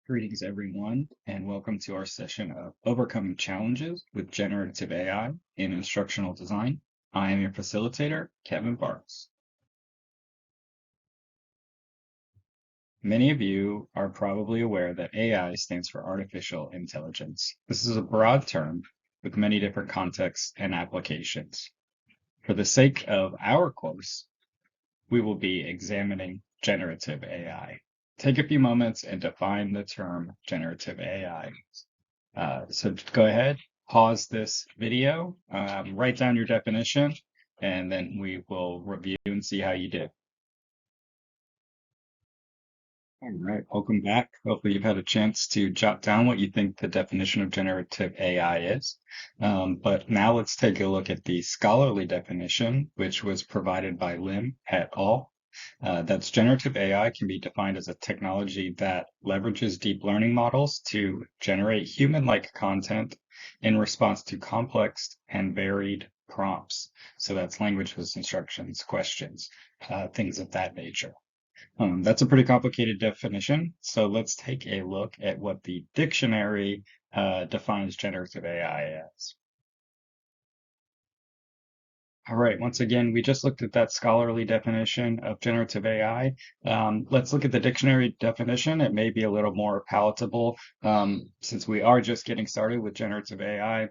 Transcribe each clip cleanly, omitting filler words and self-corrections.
Greetings, everyone, and welcome to our session of Overcoming Challenges with Generative AI in Instructional Design. I am your facilitator, Kevin Barnes. Many of you are probably aware that AI stands for Artificial Intelligence. This is a broad term with many different contexts and applications. For the sake of our course, we will be examining generative AI. Take a few moments and define the term generative AI. So go ahead, pause this video, write down your definition, and then we will review and see how you did. All right, welcome back. Hopefully you've had a chance to jot down what you think the definition of generative AI is. But now let's take a look at the scholarly definition, which was provided by Lim et al. That's generative AI can be defined as a technology that leverages deep learning models to generate human-like content in response to complex and varied prompts. So that's languages, instructions, questions, things of that nature. That's a pretty complicated definition. So let's take a look at what the dictionary defines generative AI as. All right, once again, we just looked at that scholarly definition of generative AI. Let's look at the dictionary definition. It may be a little more palatable since we are just getting started with generative AI.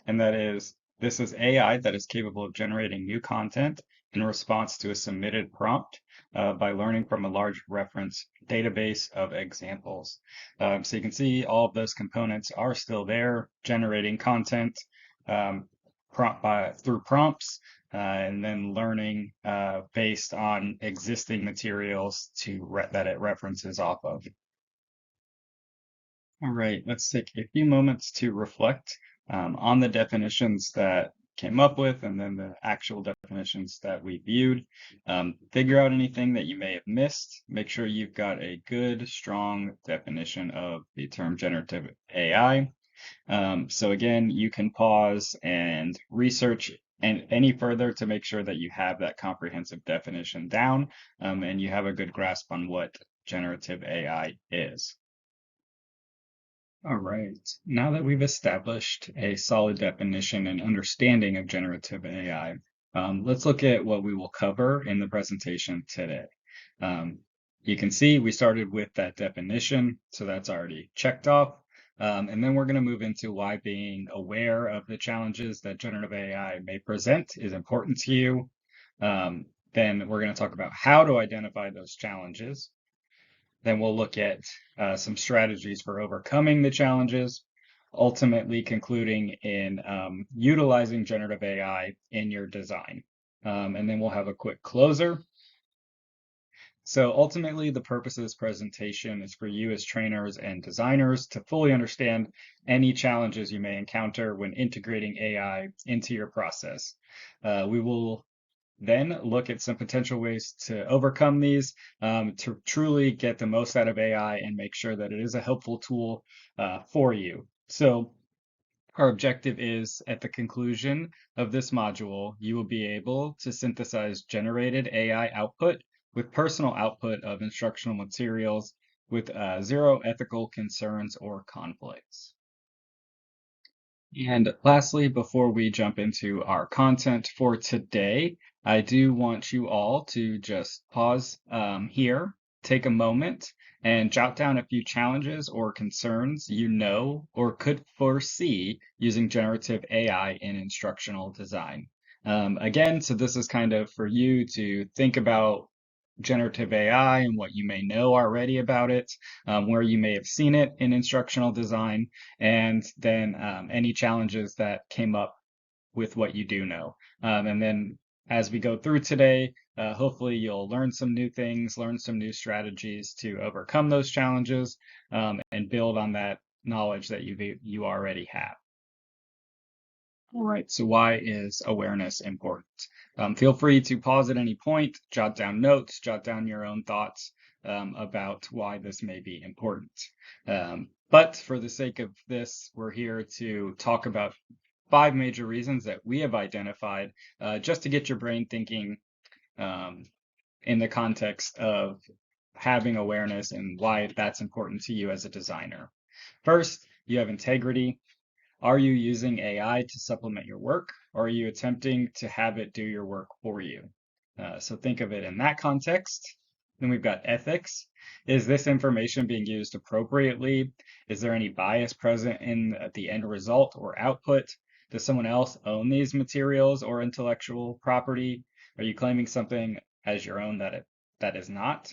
And that is, this is AI that is capable of generating new content in response to a submitted prompt by learning from a large reference database of examples. So you can see all of those components are still there, generating content through prompts and then learning based on existing materials that it references off of. All right, let's take a few moments to reflect on the definitions that came up with and then the actual definitions that we viewed. Figure out anything that you may have missed. Make sure you've got a good, strong definition of the term generative AI. So again, you can pause and research any further to make sure that you have that comprehensive definition down and you have a good grasp on what generative AI is. All right, now that we've established a solid definition and understanding of generative AI, let's look at what we will cover in the presentation today. You can see we started with that definition, so that's already checked off. And then we're going to move into why being aware of the challenges that generative AI may present is important to you. Then we're going to talk about how to identify those challenges. Then we'll look at some strategies for overcoming the challenges, ultimately concluding in utilizing generative AI in your design. And then we'll have a quick closer. So ultimately, the purpose of this presentation is for you as trainers and designers to fully understand any challenges you may encounter when integrating AI into your process. We will then look at some potential ways to overcome these to truly get the most out of AI and make sure that it is a helpful tool for you. So our objective is at the conclusion of this module, you will be able to synthesize generated AI output with personal output of instructional materials with zero ethical concerns or conflicts. And lastly, before we jump into our content for today, I do want you all to just pause here, take a moment, and jot down a few challenges or concerns you know or could foresee using generative AI in instructional design. Again, so this is kind of for you to think about generative AI and what you may know already about it, where you may have seen it in instructional design, and then any challenges that came up with what you do know. And then as we go through today, hopefully you'll learn some new things, learn some new strategies to overcome those challenges, and build on that knowledge that you already have. All right, so why is awareness important? Feel free to pause at any point, jot down notes, jot down your own thoughts about why this may be important. But for the sake of this, we're here to talk about 5 major reasons that we have identified just to get your brain thinking in the context of having awareness and why that's important to you as a designer. First, you have integrity. Are you using AI to supplement your work, or are you attempting to have it do your work for you? So think of it in that context. Then we've got ethics. Is this information being used appropriately? Is there any bias present in the end result or output? Does someone else own these materials or intellectual property? Are you claiming something as your own that is not?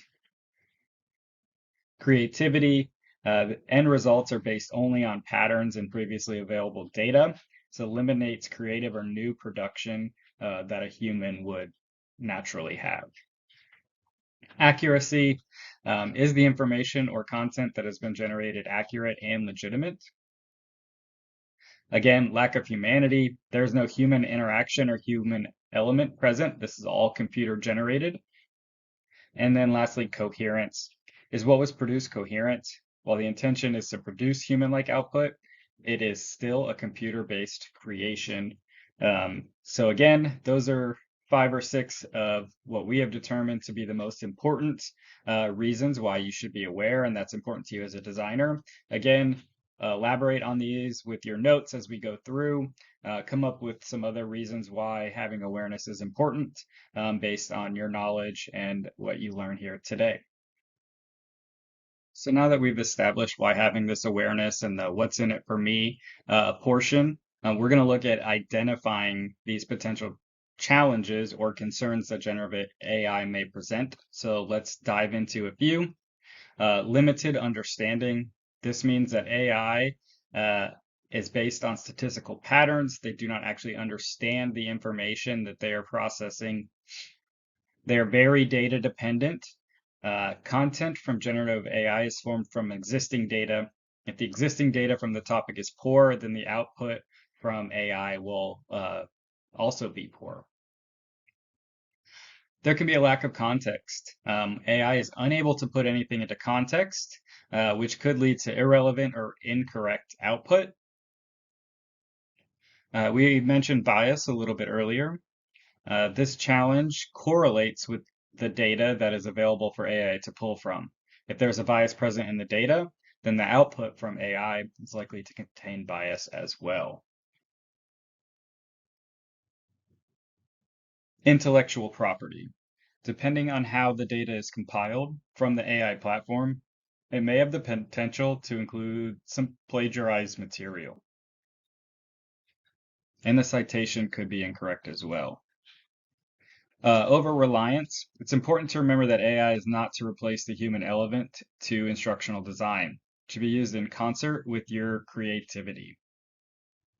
Creativity. The end results are based only on patterns and previously available data, so eliminates creative or new production that a human would naturally have. Accuracy. Is the information or content that has been generated accurate and legitimate? Again, lack of humanity. There's no human interaction or human element present. This is all computer generated. And then lastly, coherence. Is what was produced coherent? While the intention is to produce human-like output, it is still a computer-based creation. So again, those are 5 or 6 of what we have determined to be the most important reasons why you should be aware, and that's important to you as a designer. Again, elaborate on these with your notes as we go through. Come up with some other reasons why having awareness is important based on your knowledge and what you learn here today. So now that we've established why having this awareness and the what's in it for me portion, we're going to look at identifying these potential challenges or concerns that generative AI may present. So let's dive into a few. Limited understanding. This means that AI is based on statistical patterns. They do not actually understand the information that they are processing. They are very data dependent. Content from generative AI is formed from existing data. If the existing data from the topic is poor, then the output from AI will also be poor. There can be a lack of context. AI is unable to put anything into context, which could lead to irrelevant or incorrect output. We mentioned bias a little bit earlier. This challenge correlates with the data that is available for AI to pull from. If there's a bias present in the data, then the output from AI is likely to contain bias as well. Intellectual property. Depending on how the data is compiled from the AI platform, it may have the potential to include some plagiarized material. And the citation could be incorrect as well. Over reliance. It's important to remember that AI is not to replace the human element to instructional design. It should be used in concert with your creativity.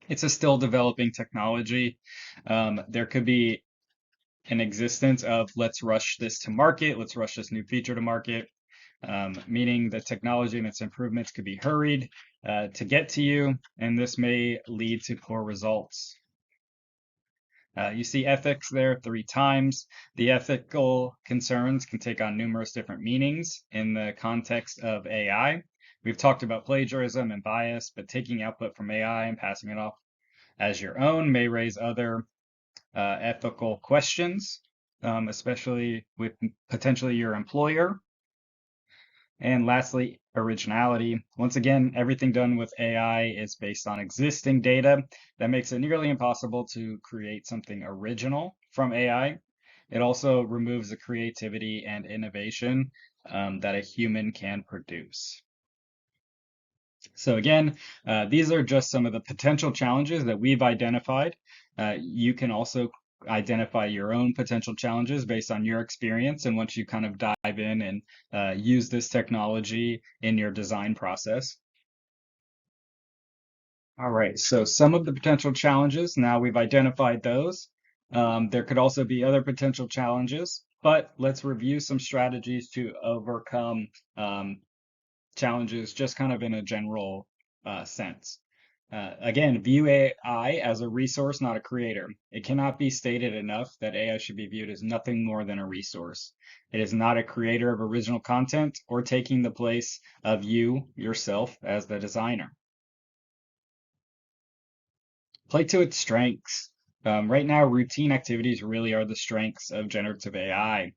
It's a still developing technology. There could be an existence of let's rush this to market, let's rush this new feature to market, meaning the technology and its improvements could be hurried to get to you, and this may lead to poor results. You see ethics there 3 times. The ethical concerns can take on numerous different meanings in the context of AI. We've talked about plagiarism and bias, but taking output from AI and passing it off as your own may raise other ethical questions, especially with potentially your employer. And lastly, originality. Once again, everything done with AI is based on existing data. That makes it nearly impossible to create something original from AI. It also removes the creativity and innovation that a human can produce. So again, these are just some of the potential challenges that we've identified. You can also identify your own potential challenges based on your experience and once you kind of dive in and use this technology in your design process. All right, so some of the potential challenges, now we've identified those. There could also be other potential challenges, but let's review some strategies to overcome challenges just kind of in a general sense. Again, view AI as a resource, not a creator. It cannot be stated enough that AI should be viewed as nothing more than a resource. It is not a creator of original content or taking the place of you, yourself, as the designer. Play to its strengths. Right now, routine activities really are the strengths of generative AI.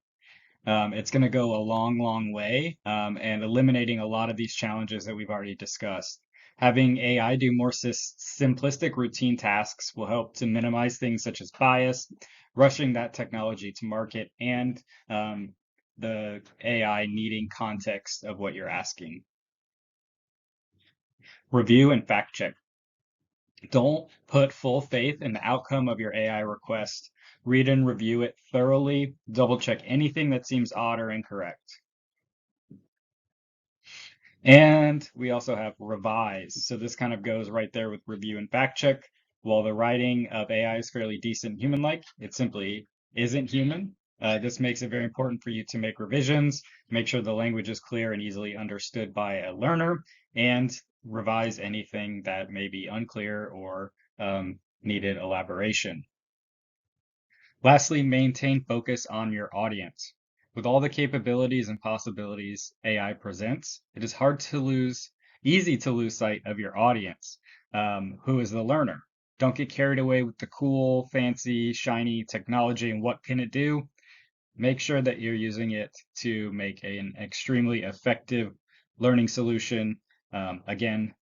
It's going to go a long, long way and eliminating a lot of these challenges that we've already discussed. Having AI do more simplistic routine tasks will help to minimize things such as bias, rushing that technology to market, and the AI needing context of what you're asking. Review and fact check. Don't put full faith in the outcome of your AI request. Read and review it thoroughly. Double check anything that seems odd or incorrect. And we also have revise. So this kind of goes right there with review and fact check. While the writing of AI is fairly decent human-like, it simply isn't human. This makes it very important for you to make revisions, make sure the language is clear and easily understood by a learner, and revise anything that may be unclear or needed elaboration. Lastly, maintain focus on your audience. With all the capabilities and possibilities AI presents, it is easy to lose sight of your audience, who is the learner. Don't get carried away with the cool, fancy, shiny technology and what can it do. Make sure that you're using it to make an extremely effective learning solution. Again,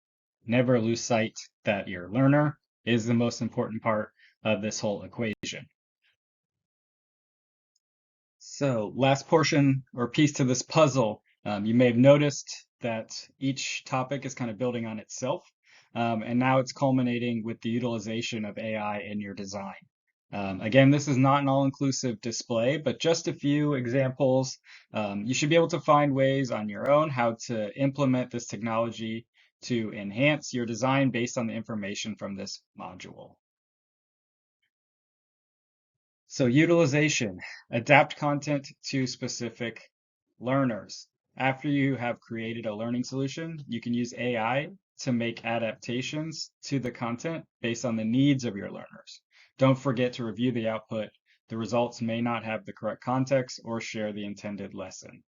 never lose sight that your learner is the most important part of this whole equation. So, last portion or piece to this puzzle, you may have noticed that each topic is kind of building on itself, and now it's culminating with the utilization of AI in your design. Again, this is not an all-inclusive display, but just a few examples. You should be able to find ways on your own how to implement this technology to enhance your design based on the information from this module. So utilization, adapt content to specific learners. After you have created a learning solution, you can use AI to make adaptations to the content based on the needs of your learners. Don't forget to review the output. The results may not have the correct context or share the intended lesson.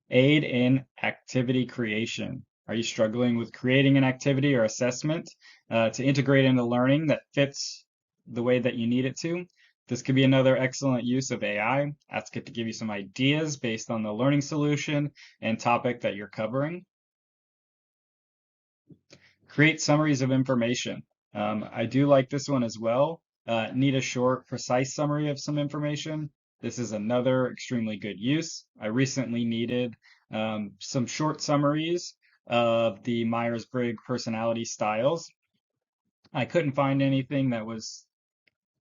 Aid in activity creation. Are you struggling with creating an activity or assessment to integrate into learning that fits the way that you need it to? This could be another excellent use of AI. Ask it to give you some ideas based on the learning solution and topic that you're covering. Create summaries of information. I do like this one as well. Need a short, precise summary of some information. This is another extremely good use. I recently needed some short summaries of the Myers-Briggs personality styles. I couldn't find anything that was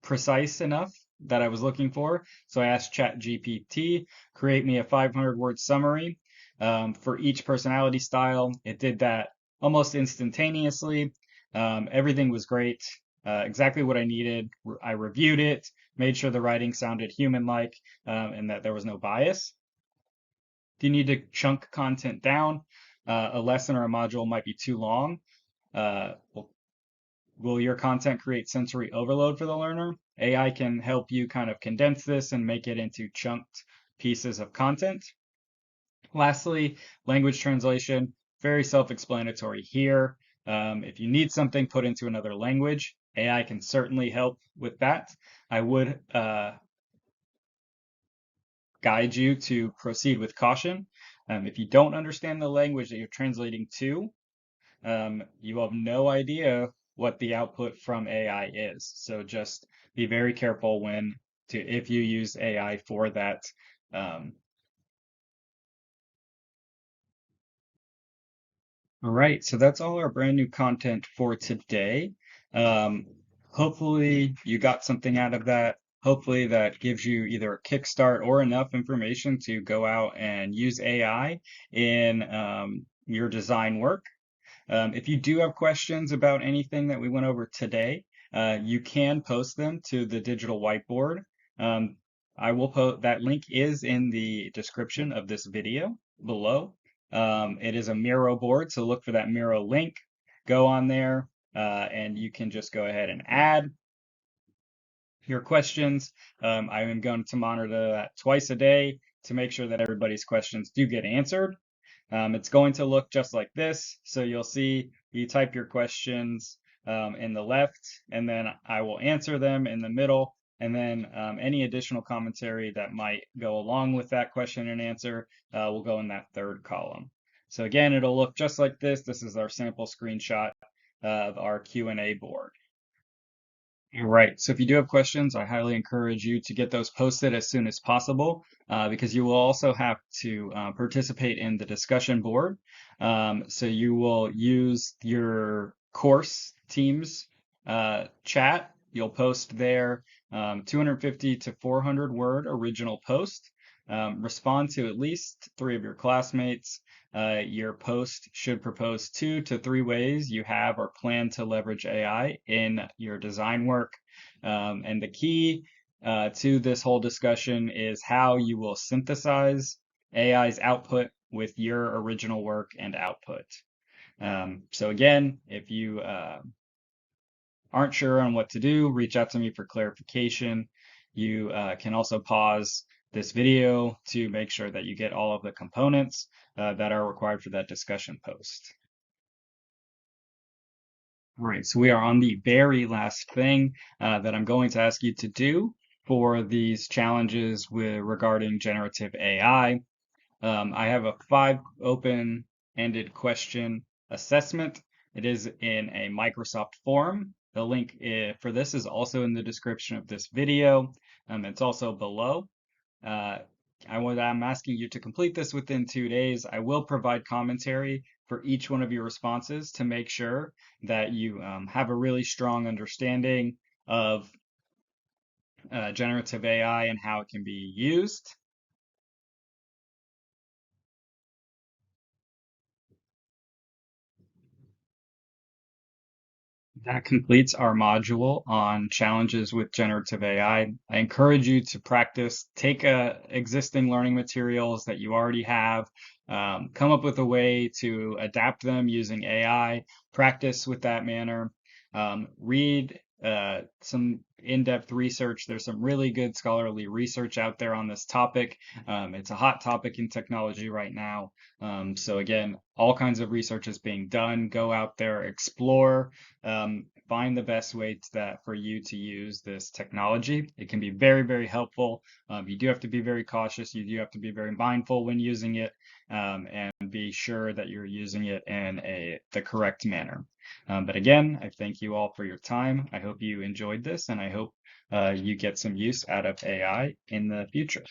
precise enough that I was looking for. So I asked ChatGPT, create me a 500-word summary for each personality style. It did that almost instantaneously. Everything was great, exactly what I needed. I reviewed it, made sure the writing sounded human-like, and that there was no bias. If you need to chunk content down, a lesson or a module might be too long. Well, will your content create sensory overload for the learner? AI can help you kind of condense this and make it into chunked pieces of content. Lastly, language translation, very self-explanatory here. If you need something put into another language, AI can certainly help with that. I would guide you to proceed with caution. If you don't understand the language that you're translating to, you have no idea what the output from AI is. So just be very careful if you use AI for that. All right, so that's all our brand new content for today. Um, Hopefully you got something out of that. Hopefully that gives you either a kickstart or enough information to go out and use AI in your design work. If you do have questions about anything that we went over today, you can post them to the digital whiteboard. Um, I will post that link is in the description of this video below. It is a Miro board, so look for that Miro link. Go on there, and you can just go ahead and add your questions. I am going to monitor that twice a day to make sure that everybody's questions do get answered. It's going to look just like this. So you'll see you type your questions in the left, and then I will answer them in the middle. And then any additional commentary that might go along with that question and answer will go in that third column. So again, it'll look just like this. This is our sample screenshot of our Q&A board. Right. So if you do have questions, I highly encourage you to get those posted as soon as possible because you will also have to participate in the discussion board. So you will use your course team's chat. You'll post there 250 to 400 word original post. Respond to at least 3 of your classmates. Your post should propose 2 to 3 ways you have or plan to leverage AI in your design work. And the key to this whole discussion is how you will synthesize AI's output with your original work and output. So again, if you aren't sure on what to do, reach out to me for clarification. You can also pause this video to make sure that you get all of the components that are required for that discussion post. All right, so we are on the very last thing that I'm going to ask you to do for these challenges regarding generative AI. I have a 5 open-ended question assessment. It is in a Microsoft form. The link for this is also in the description of this video. It's also below. Uh, I'm asking you to complete this within 2 days. I will provide commentary for each one of your responses to make sure that you have a really strong understanding of generative AI and how it can be used. That completes our module on challenges with generative AI. I encourage you to practice, take existing learning materials that you already have, come up with a way to adapt them using AI, practice with that manner, read some in-depth research. There's some really good scholarly research out there on this topic. It's a hot topic in technology right now. So again, all kinds of research is being done. Go out there, explore, find the best way for you to use this technology. It can be very, very helpful. You do have to be very cautious. You do have to be very mindful when using it, and be sure that you're using it in the correct manner. But again, I thank you all for your time. I hope you enjoyed this, and I hope you get some use out of AI in the future.